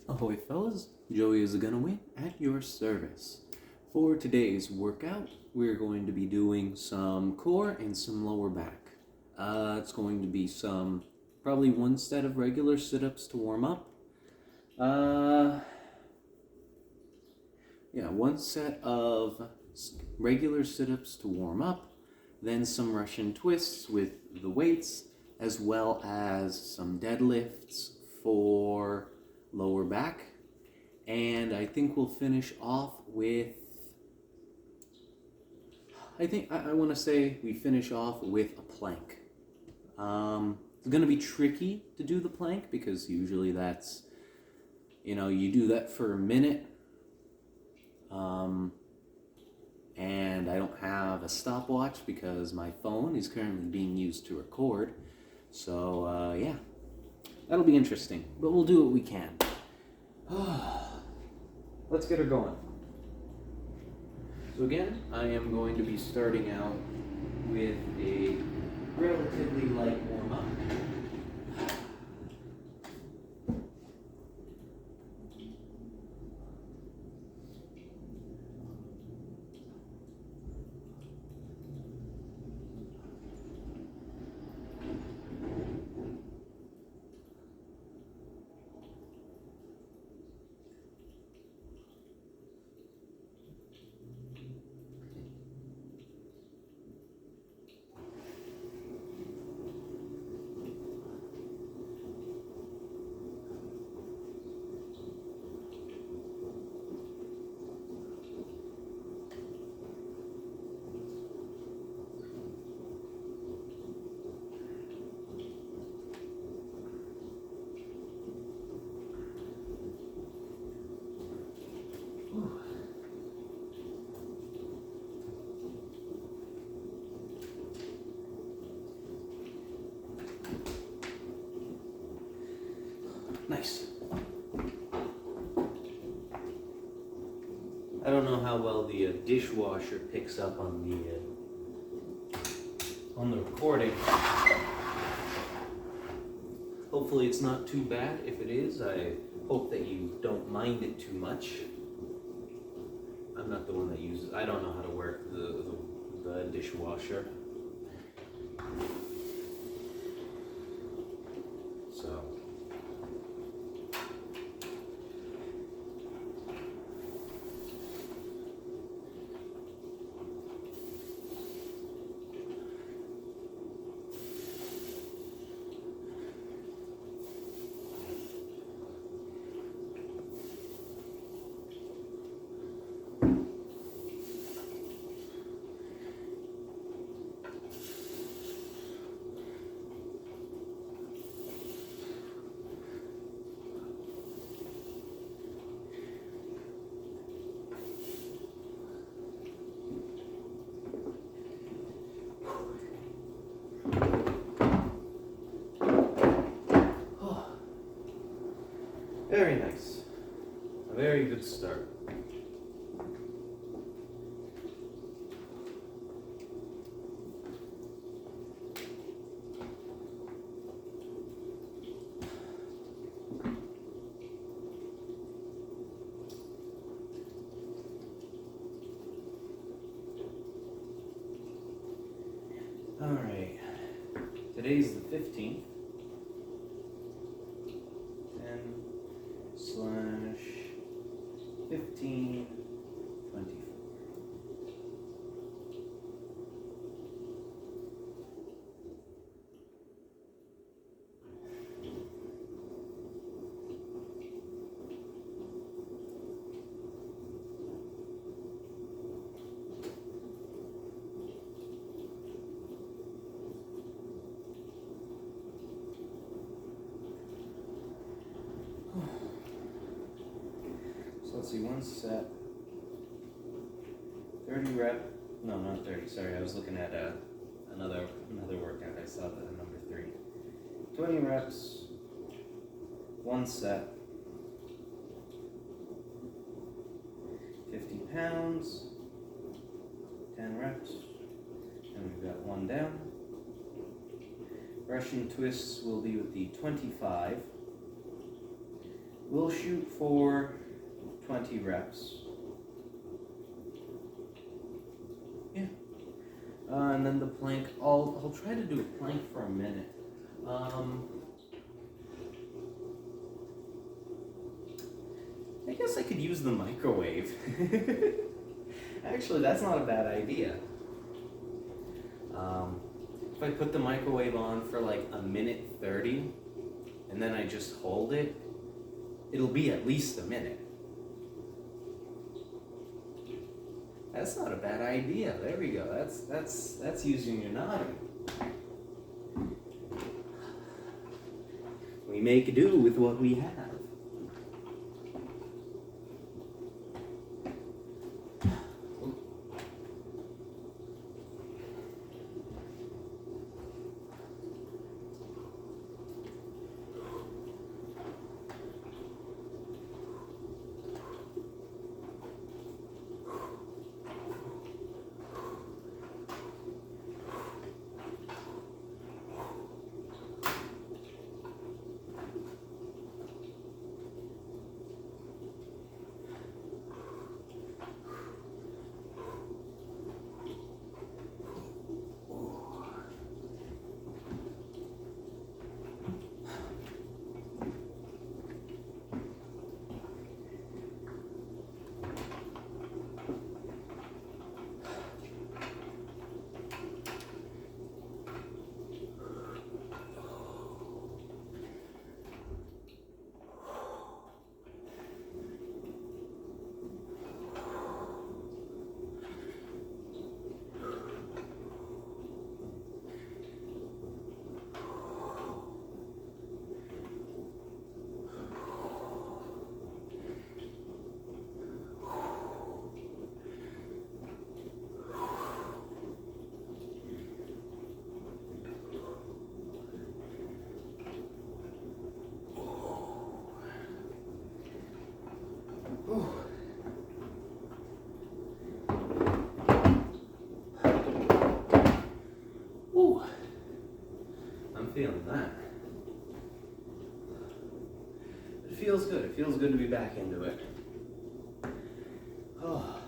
Ahoy fellas, Joey is gonna win at your service. For today's workout, we're going to be doing some core and some lower back. It's going to be probably one set of regular sit-ups to warm up. One set of regular sit-ups to warm up, then some Russian twists with the weights, as well as some deadlifts for lower back. And I think we'll finish off with, I want to say we finish off with a plank. It's going to be tricky to do the plank because usually that's, you do that for a minute. And I don't have a stopwatch because my phone is currently being used to record. So, yeah, that'll be interesting, but we'll do what we can. Let's get her going. So again, I am going to be starting out with a relatively light warm-up. Nice. I don't know how well the dishwasher picks up on the recording. Hopefully it's not too bad. If it is, I hope that you don't mind it too much. I'm not the one that uses. I don't know how to work the dishwasher. So. Very nice. A very good start. All right. Today's the 15th. 10/15/24. Let's see, one set, 30 rep, no, not 30, sorry, I was looking at another workout, I saw the number 3. 20 reps, one set, 50 pounds, 10 reps, and we've got one down. Russian twists will be with the 25. we'll shoot for 20 reps. Yeah. And then the plank, I'll try to do a plank for a minute. I guess I could use the microwave. Actually, that's not a bad idea. If I put the microwave on for like a minute 30, and then I just hold it, it'll be at least a minute. That's not a bad idea. There we go. That's using your noggin. We make do with what we have. Ooh, I'm feeling that. It feels good. It feels good to be back into it. Oh.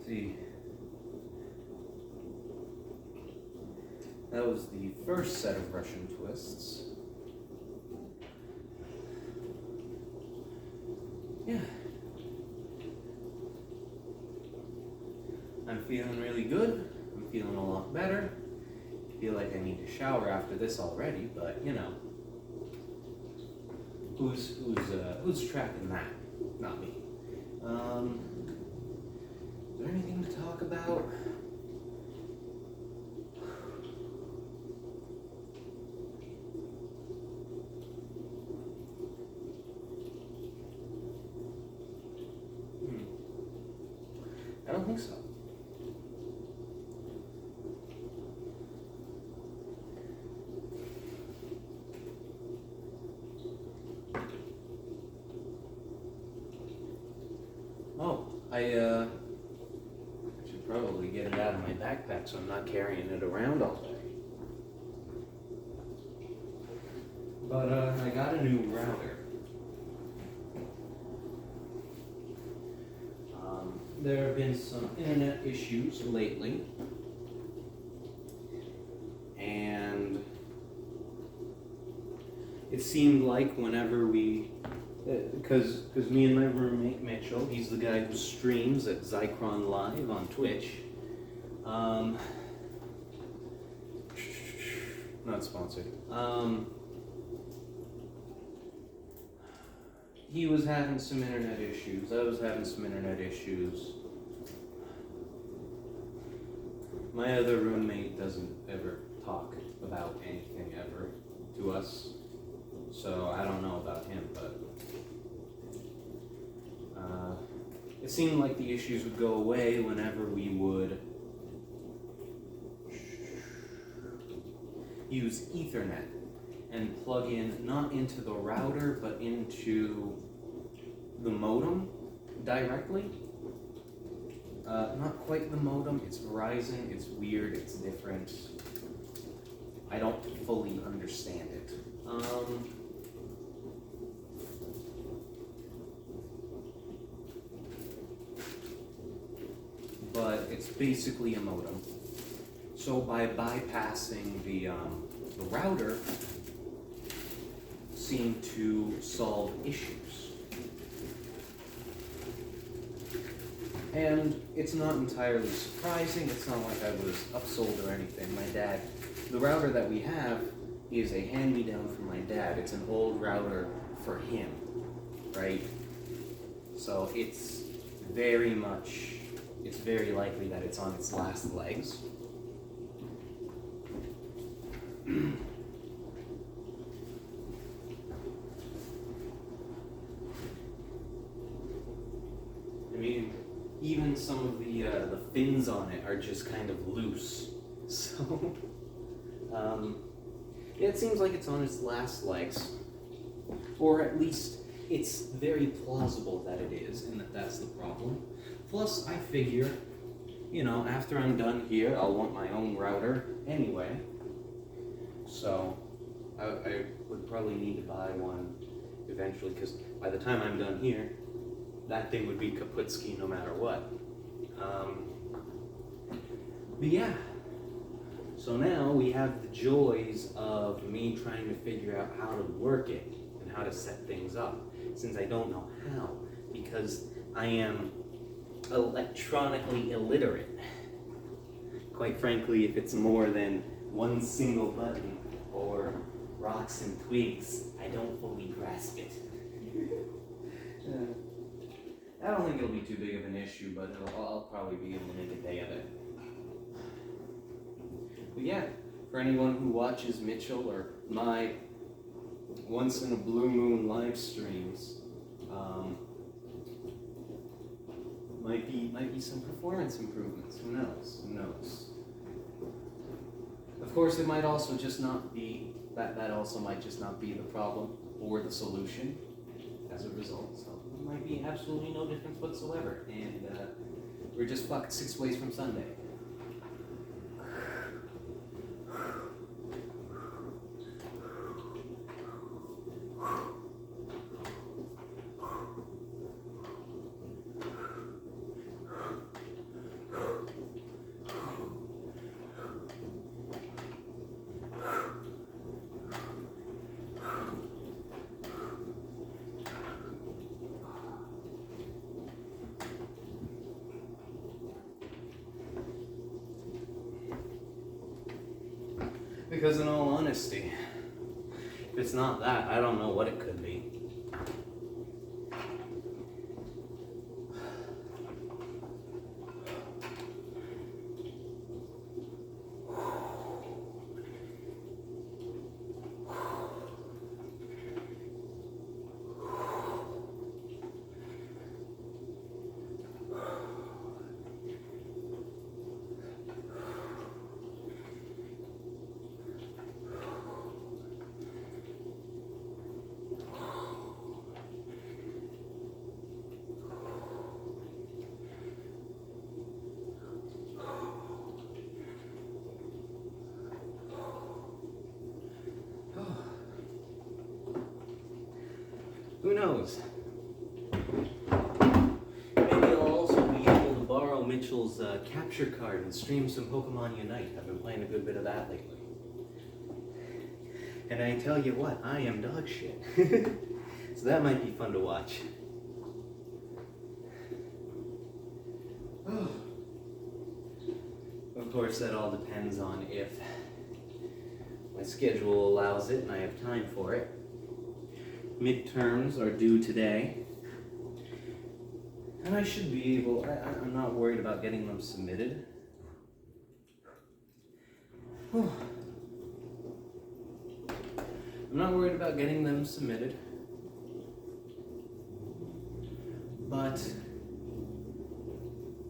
See, that was the first set of Russian twists. Yeah. I'm feeling really good. I'm feeling a lot better. I feel like I need to shower after this already, but you know, who's tracking that? Not me. Is there anything to talk about? I don't think so. Oh, I should probably get it out of my backpack so I'm not carrying it around all day. But I got a new router. There have been some internet issues lately, and it seemed like whenever we, because me and my roommate Mitchell, he's the guy who streams at Zycron Live on Twitch. Not sponsored. He was having some internet issues. I was having some internet issues. My other roommate doesn't ever talk about anything ever to us, so I don't know about him, but it seemed like the issues would go away whenever we would use Ethernet and plug in, not into the router, but into the modem directly. Not quite the modem, it's Verizon, it's weird, it's different. I don't fully understand it. it's basically a modem. So by bypassing the router seemed to solve issues. And it's not entirely surprising. It's not like I was upsold or anything. My dad, the router that we have is a hand-me-down from my dad. It's an old router for him, right? So it's very likely that it's on its last legs. I mean, even some of the fins on it are just kind of loose. So, yeah, it seems like it's on its last legs. Or at least it's very plausible that it is, and that's the problem. Plus, I figure, you know, after I'm done here, I'll want my own router anyway. So, I would probably need to buy one eventually, because by the time I'm done here, that thing would be kaputski no matter what. But yeah, so now we have the joys of me trying to figure out how to work it and how to set things up, since I don't know how, because I am electronically illiterate. Quite frankly, if it's more than one single button or rocks and twigs, I don't fully grasp it. I don't think it'll be too big of an issue, but I'll probably be able to make a day of it. But yeah, for anyone who watches Mitchell or my once in a blue moon live streams, might be some performance improvements. Who knows? Who knows? Of course, it might also just not be that also might just not be the problem or the solution as a result. So it might be absolutely no difference whatsoever, and we're just fucked 6 ways from Sunday. Because in all honesty, if it's not that, I don't know what it could be. Who knows? Maybe I'll also be able to borrow Mitchell's capture card and stream some Pokemon Unite. I've been playing a good bit of that lately. And I tell you what, I am dog shit. So that might be fun to watch. Of course, that all depends on if my schedule allows it and I have time for it. Midterms are due today, and I should be able, I'm not worried about getting them submitted. I'm not worried about getting them submitted, but,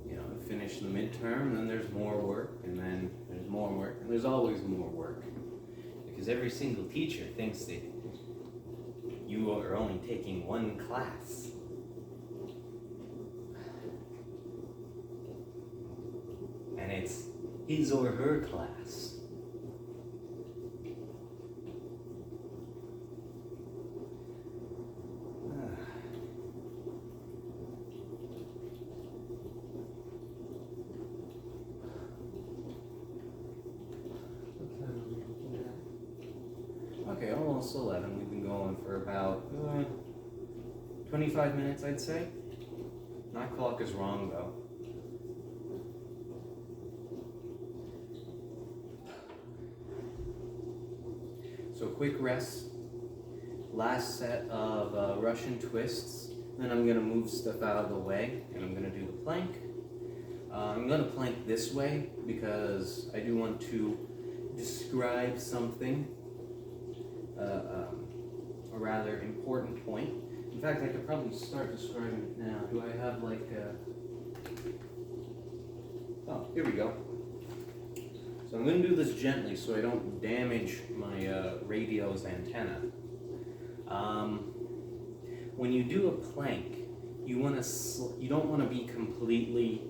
you know, finish the midterm, then there's more work, and then there's more work, and there's always more work, because every single teacher thinks that you are only taking one class. And it's his or her class. Okay, almost 11. We've been going for about 25 minutes, I'd say. My clock is wrong, though. So quick rest. Last set of Russian twists. Then I'm going to move stuff out of the way, and I'm going to do the plank. I'm going to plank this way because I do want to describe something, a rather important point. In fact, I could probably start describing it now. Do I have like Oh, here we go. So I'm going to do this gently so I don't damage my radio's antenna. When you do a plank, you don't want to be completely,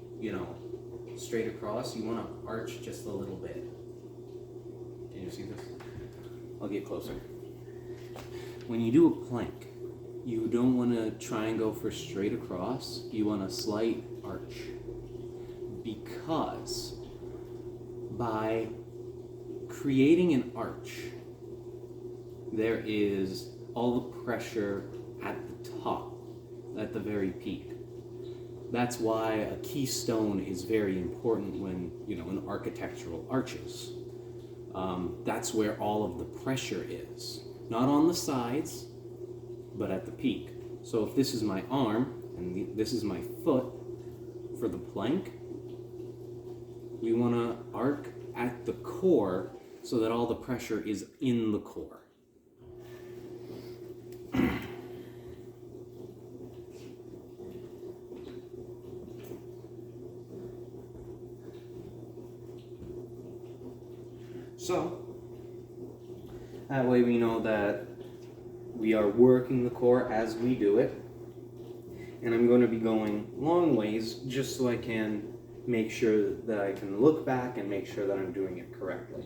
straight across. You want to arch just a little bit. Can you see this? I'll get closer. When you do a plank, you don't want to try and go for straight across. You want a slight arch. Because by creating an arch, there is all the pressure at the top, at the very peak. That's why a keystone is very important when, in architectural arches. That's where all of the pressure is. Not on the sides, but at the peak. So if this is my arm, and this is my foot, for the plank, we want to arc at the core so that all the pressure is in the core. So, that way we know that we are working the core as we do it. And I'm going to be going long ways just so I can make sure that I can look back and make sure that I'm doing it correctly.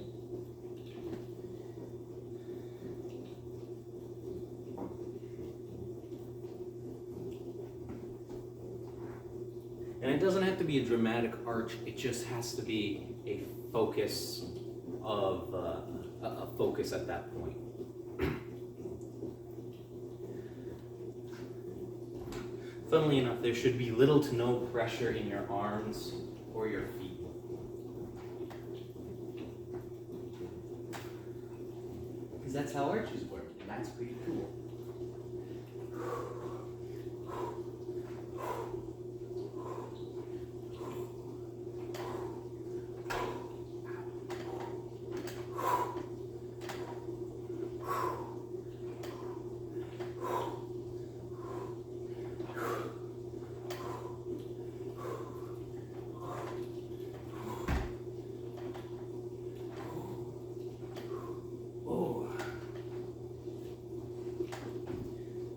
And it doesn't have to be a dramatic arch, it just has to be a focus of a focus at that point. Funnily enough, there should be little to no pressure in your arms or your feet. Because that's how arches work, and that's pretty cool.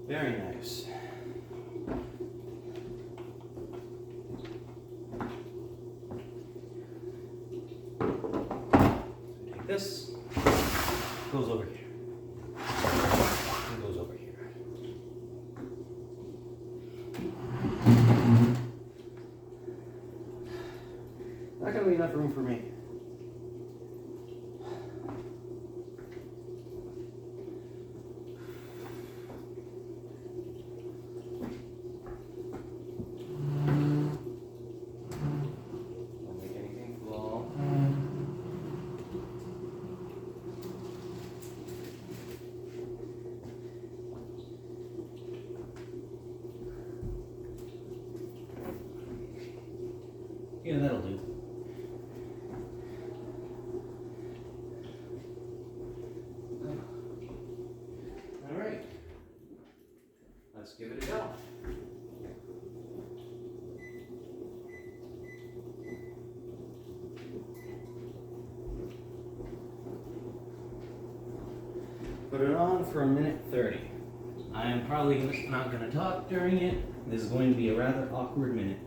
Very nice. Take this, goes over here, and goes over here. Not gonna be enough room for me. Yeah, that'll do. All right. Let's give it a go. Put it on for a minute 30. I am probably not going to talk during it. This is going to be a rather awkward minute.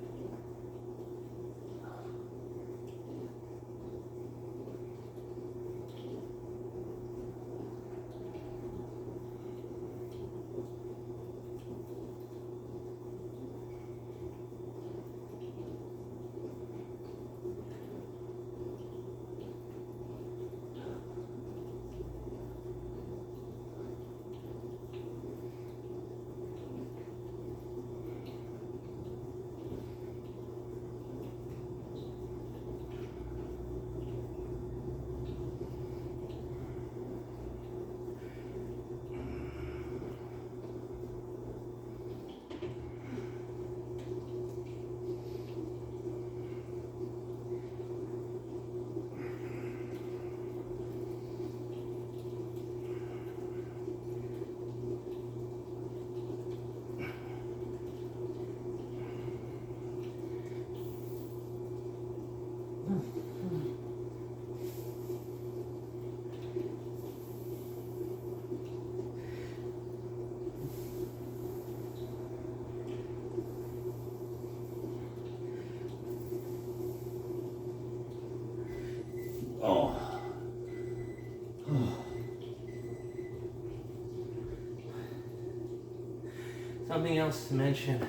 Something else to mention.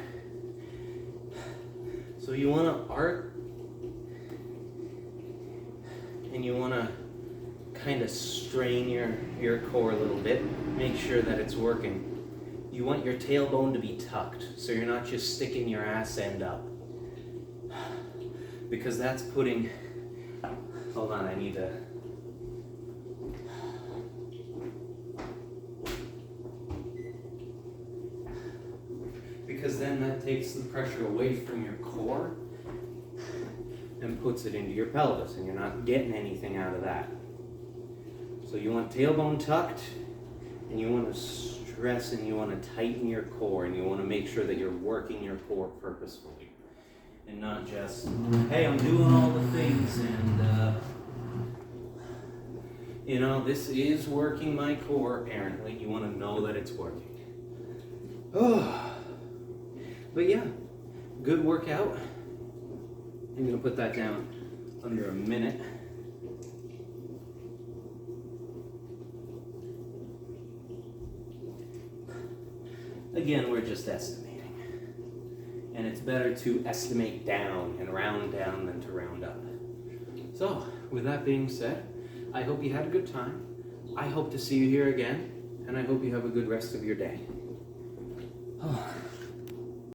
So you want to arc and you want to kind of strain your core a little bit. Make sure that it's working. You want your tailbone to be tucked, so you're not just sticking your ass end up. Because that's putting, hold on, I need to, because then that takes the pressure away from your core and puts it into your pelvis, and you're not getting anything out of that. So you want tailbone tucked, and you want to stress and you want to tighten your core, and you want to make sure that you're working your core purposefully, and not just, hey, I'm doing all the things, and you know, this is working my core. Apparently, you want to know that it's working. Oh, but yeah, good workout. I'm gonna put that down under a minute. Again, we're just estimating. And it's better to estimate down and round down than to round up. So, with that being said, I hope you had a good time. I hope to see you here again, and I hope you have a good rest of your day. Oh.